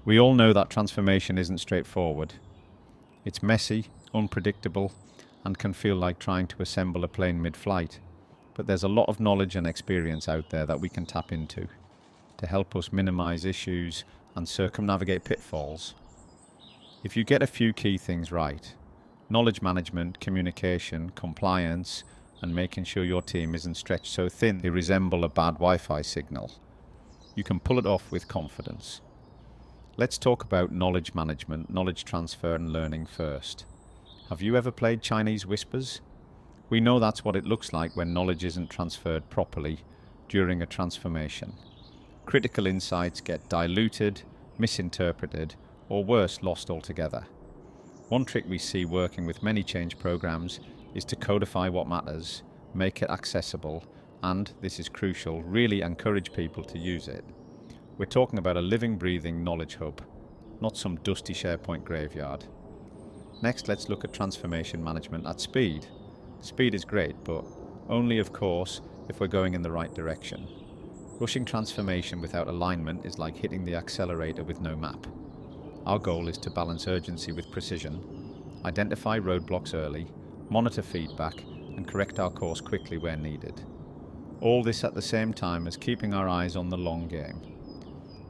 We all know that transformation isn't straightforward. It's messy, unpredictable, and can feel like trying to assemble a plane mid-flight. But there's a lot of knowledge and experience out there that we can tap into to help us minimize issues and circumnavigate pitfalls. If you get a few key things right, knowledge management, communication, compliance, and making sure your team isn't stretched so thin they resemble a bad Wi-Fi signal, you can pull it off with confidence. Let's talk about knowledge management, knowledge transfer and learning first. Have you ever played Chinese whispers? We know that's what it looks like when knowledge isn't transferred properly during a transformation. Critical insights get diluted, misinterpreted, or worse, lost altogether. One trick we see working with many change programs is to codify what matters, make it accessible, and, this is crucial, really encourage people to use it. We're talking about a living, breathing knowledge hub, not some dusty SharePoint graveyard. Next, let's look at transformation management at speed. Speed is great, but only, of course, if we're going in the right direction. Rushing transformation without alignment is like hitting the accelerator with no map. Our goal is to balance urgency with precision, identify roadblocks early, monitor feedback, and correct our course quickly where needed. All this at the same time as keeping our eyes on the long game.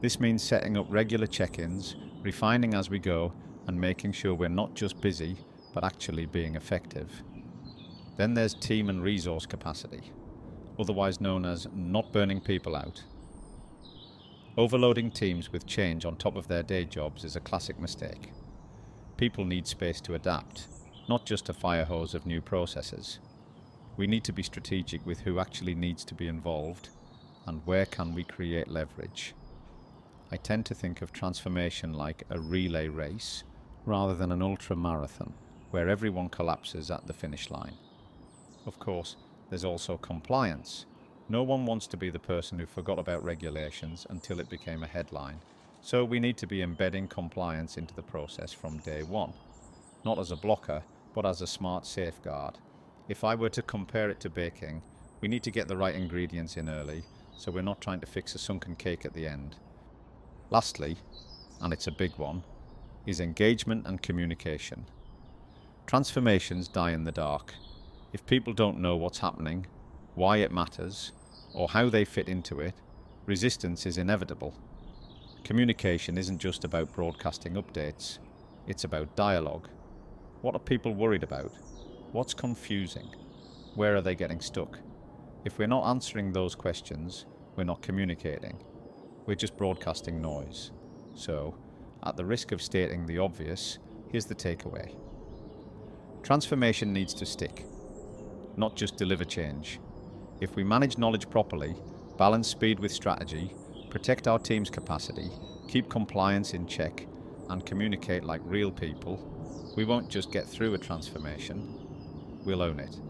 This means setting up regular check-ins, refining as we go, and making sure we're not just busy, but actually being effective. Then there's team and resource capacity, otherwise known as not burning people out. Overloading teams with change on top of their day jobs is a classic mistake. People need space to adapt, not just a fire hose of new processes. We need to be strategic with who actually needs to be involved and where can we create leverage. I tend to think of transformation like a relay race rather than an ultra marathon where everyone collapses at the finish line. Of course, there's also compliance. No one wants to be the person who forgot about regulations until it became a headline. So we need to be embedding compliance into the process from day one, not as a blocker, but as a smart safeguard. If I were to compare it to baking, we need to get the right ingredients in early, so we're not trying to fix a sunken cake at the end. Lastly, and it's a big one, is engagement and communication. Transformations die in the dark. If people don't know what's happening, why it matters, or how they fit into it, resistance is inevitable. Communication isn't just about broadcasting updates, it's about dialogue. What are people worried about? What's confusing? Where are they getting stuck? If we're not answering those questions, we're not communicating. We're just broadcasting noise. So, at the risk of stating the obvious, here's the takeaway. Transformation needs to stick, not just deliver change. If we manage knowledge properly, balance speed with strategy, protect our team's capacity, keep compliance in check, and communicate like real people, we won't just get through a transformation, we'll own it.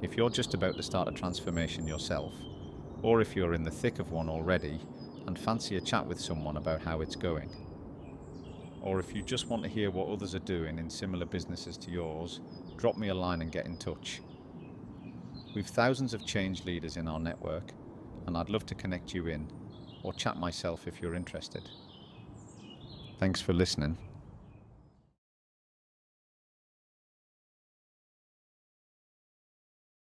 If you're just about to start a transformation yourself, or if you're in the thick of one already and fancy a chat with someone about how it's going, or if you just want to hear what others are doing in similar businesses to yours, drop me a line and get in touch. We've thousands of change leaders in our network, and I'd love to connect you in, or chat myself if you're interested. Thanks for listening.